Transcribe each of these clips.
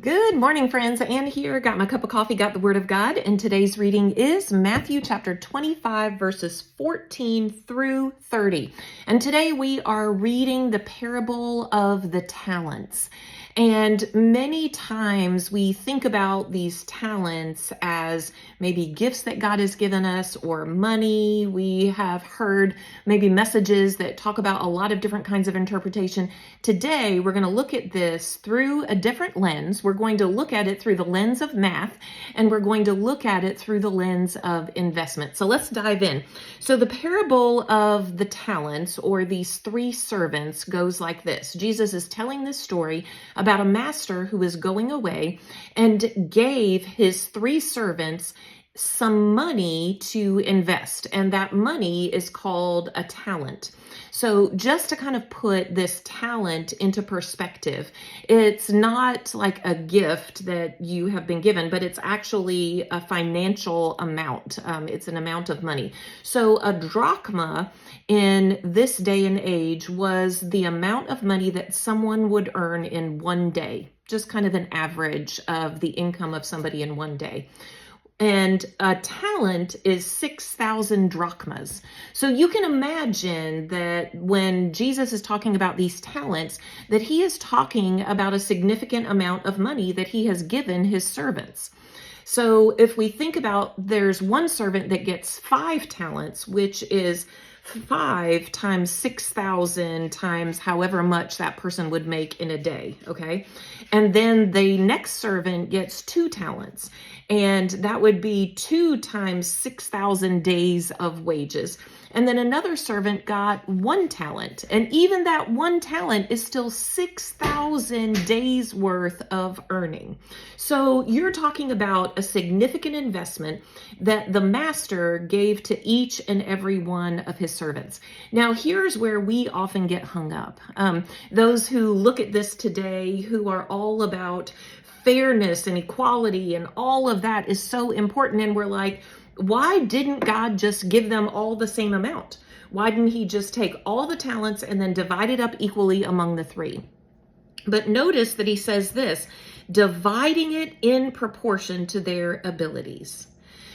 Good morning, friends. Anne here. Got my cup of coffee, got the Word of God, and today's reading is Matthew chapter 25, verses 14 through 30. And today we are reading the parable of the talents. And many times we think about these talents as maybe gifts that God has given us or money. We have heard maybe messages that talk about a lot of different kinds of interpretation. Today, we're going to look at this through a different lens. We're going to look at it through the lens of math, and we're going to look at it through the lens of investment. So let's dive in. So the parable of the talents, or these three servants, goes like this. Jesus is telling this story about a master who is going away and gave his three servants some money to invest, and that money is called a talent. So just to kind of put this talent into perspective, it's not like a gift that you have been given, but it's actually a financial amount. It's an amount of money. So a drachma in this day and age was the amount of money that someone would earn in one day, just kind of an average of the income of somebody in one day. And a talent is 6,000 drachmas. So you can imagine that when Jesus is talking about these talents, that he is talking about a significant amount of money that he has given his servants. So if we think about, there's one servant that gets 5 talents, which is 5 times 6,000 times however much that person would make in a day, okay? And then the next servant gets 2 talents, and that would be 2 times 6,000 days of wages. And then another servant got 1 talent, and even that 1 talent is still 6,000 days worth of earning. So you're talking about a significant investment that the master gave to each and every one of his servants. Now, here's where we often get hung up. Those who look at this today, who are all about fairness and equality and all of that is so important, and we're like, why didn't God just give them all the same amount? Why didn't he just take all the talents and then divide it up equally among the 3? But notice that he says this, dividing it in proportion to their abilities.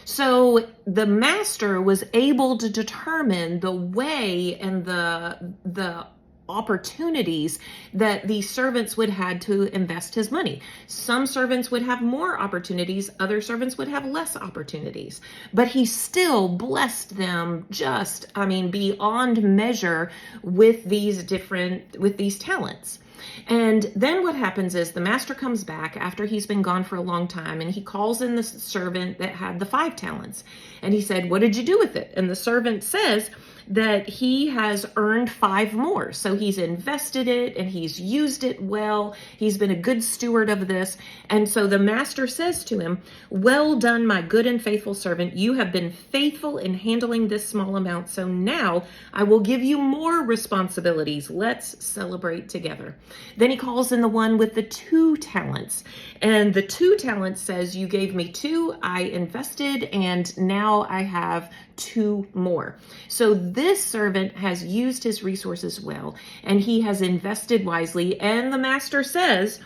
So the master was able to determine the way and the opportunities that these servants would have to invest his money. Some servants would have more opportunities, other servants would have less opportunities, but he still blessed them beyond measure with these talents. And then what happens is the master comes back after he's been gone for a long time, and he calls in the servant that had the 5 talents. And he said, "What did you do with it?" And the servant says that he has earned 5 more. So he's invested it and he's used it well. He's been a good steward of this. And so the master says to him, "Well done, my good and faithful servant. You have been faithful in handling this small amount. So now I will give you more responsibilities. Let's celebrate together." Then he calls in the one with the 2 talents. And the 2 talents says, "You gave me 2, I invested, and now I have 2 more." So this servant has used his resources well, and he has invested wisely. And the master says,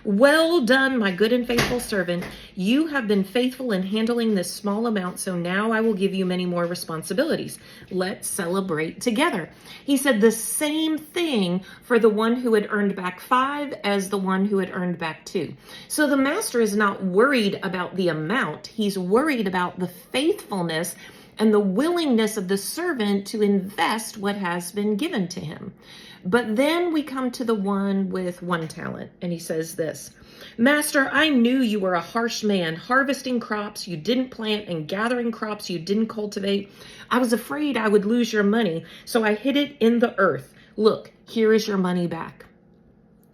"Well done, my good and faithful servant. You have been faithful in handling this small amount, so now I will give you many more responsibilities. Let's celebrate together." He said the same thing for the one who had earned back 5 as the one who had earned back 2. So the master is not worried about the amount. He's worried about the faithfulness and the willingness of the servant to invest what has been given to him. But then we come to the one with 1 talent, and he says this, "Master, I knew you were a harsh man, harvesting crops you didn't plant and gathering crops you didn't cultivate. I was afraid I would lose your money, so I hid it in the earth. Look, here is your money back."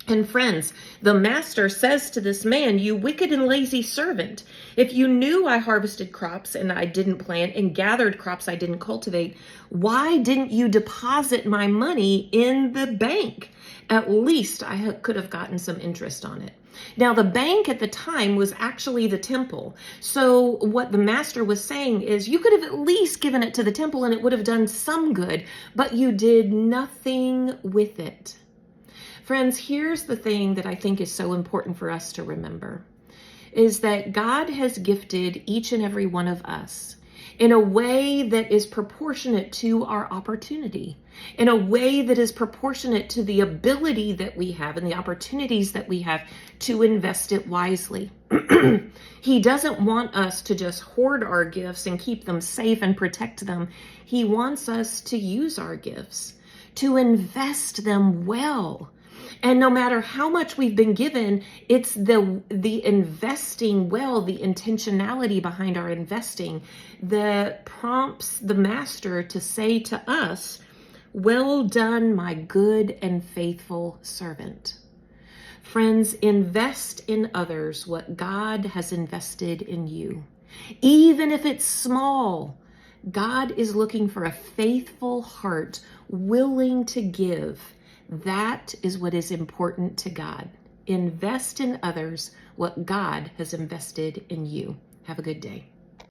And friends, the master says to this man, "You wicked and lazy servant, if you knew I harvested crops and I didn't plant and gathered crops I didn't cultivate, why didn't you deposit my money in the bank? At least I could have gotten some interest on it." Now, the bank at the time was actually the temple. So what the master was saying is, you could have at least given it to the temple and it would have done some good, but you did nothing with it. Friends, here's the thing that I think is so important for us to remember, is that God has gifted each and every one of us in a way that is proportionate to our opportunity, in a way that is proportionate to the ability that we have and the opportunities that we have to invest it wisely. He doesn't want us to just hoard our gifts and keep them safe and protect them. He wants us to use our gifts, to invest them well. And no matter how much we've been given, it's the investing well, the intentionality behind our investing that prompts the master to say to us, "Well done, my good and faithful servant." Friends, invest in others what God has invested in you. Even if it's small, God is looking for a faithful heart willing to give. That is what is important to God. Invest in others what God has invested in you. Have a good day.